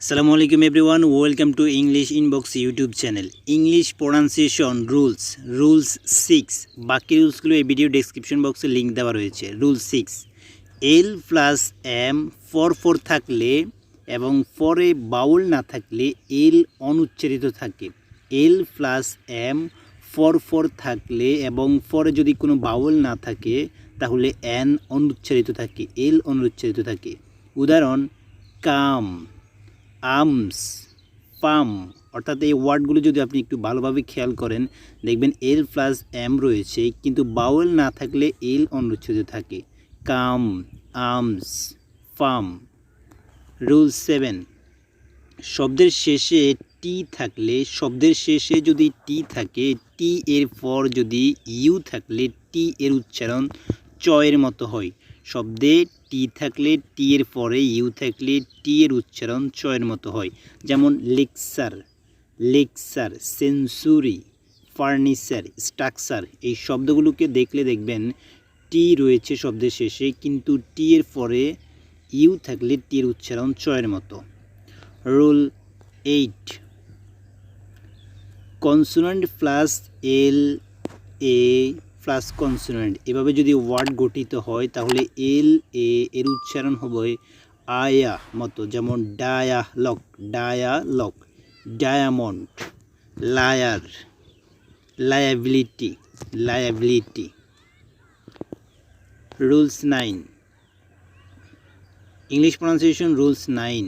আসসালামু আলাইকুম everyone, welcome to English inbox YouTube channel. English pronunciation rules 6। বাকি রুলসগুলো এই ভিডিও ডেসক্রিপশন বক্সে লিঙ্ক দেওয়া রয়েছে। Rule 6, L plus M for থাকলে এবং ফরে বাউল না থাকলে এল অনুচ্চারিত থাকে। এল প্লাস এম ফর থাকলে এবং ফরে যদি কোনো বাউল না থাকে তাহলে এন অনুচ্চারিত থাকে, এল অনুচ্চারিত থাকে। উদাহরণ, কাম, আর্মস, পাম। অর্থাৎ এই ওয়ার্ডগুলো যদি আপনি একটু ভালোভাবে খেয়াল করেন দেখবেন এল প্লাস এম রয়েছে, কিন্তু বাউল না থাকলে এল অনুচ্ছেদ থাকে। কাম, আর্মস, পাম। রুল 7, শব্দের শেষে টি থাকলে, শব্দের শেষে যদি টি থাকে, টি এর পর যদি ইউ থাকলে টি এর উচ্চারণ চয়ের মতো হয়। শব্দে টি থাকলে টি এর পরে ইউ থাকলে টি এর উচ্চারণ চয়ের মতো হয়। যেমন লেকচার, সেঞ্চুরি, ফার্নিচার, স্ট্রাকচার। এই শব্দগুলোকে দেখলে দেখবেন টি রয়েছে শব্দের শেষে, কিন্তু টি এর পরে ইউ থাকলে টি এর উচ্চারণ চয়ের মতো। রুল 8, কনসোনেন্ট প্লাস এল এ প্লাস কনসোনেন্ট এভাবে যদি ওয়ার্ড গঠিত হয় তাহলে এল এ এর উচ্চারণ হবে আয়া মতো। যেমন dialogue, diamond, liar, liability. Rules 9, English pronunciation rules 9,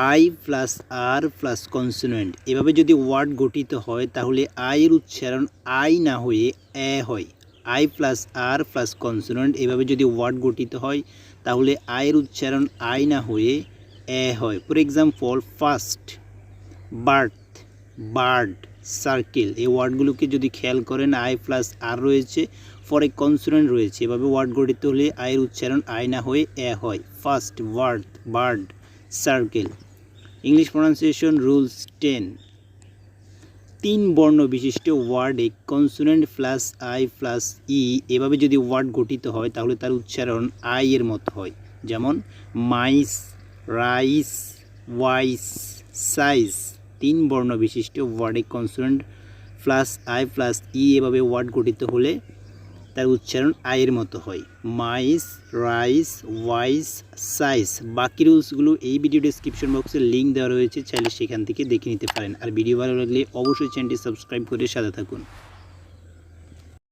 I plus R plus consonant এভাবে যদি ওয়ার্ড গঠিত হয় তাহলে আই এর উচ্চারণ আই না হয়ে এ হয়। I plus R plus consonant এভাবে যদি ওয়ার্ড গঠিত হয় তাহলে আয়ের উচ্চারণ আই না হয়ে এ হয়। For example, first, bird, circle. এই ওয়ার্ডগুলোকে যদি খেয়াল করেন আই প্লাস আর রয়েছে, পরে কনসোনেন্ট রয়েছে। এভাবে ওয়ার্ড গঠিত হলে আয়ের উচ্চারণ আই না হয়ে এ হয়। First, bird, circle. English pronunciation rules 10, 3 বর্ণ বিশিষ্ট ওয়ার্ডে consonant plus I plus E এভাবে যদি ওয়ার্ড গঠিত হয় তাহলে তার উচ্চারণ আই এর মতো হয়। যেমন মাইস, রাইস, ওয়াইস, সাইজ। 3 বর্ণ বিশিষ্ট ওয়ার্ডে consonant plus I plus E এভাবে ওয়ার্ড গঠিত হলে তার উচ্চারণ আয়ের মতো হয়। মাইস, রাইস, ওয়াইস, সাইজ। বাকি রুলসগুলো এই ভিডিও ডেসক্রিপশন বক্সে লিঙ্ক দেওয়া রয়েছে, চাইলে সেখান থেকে দেখে নিতে পারেন। আর ভিডিও ভালো লাগলে অবশ্যই চ্যানেলটি সাবস্ক্রাইব করে সাথে থাকুন।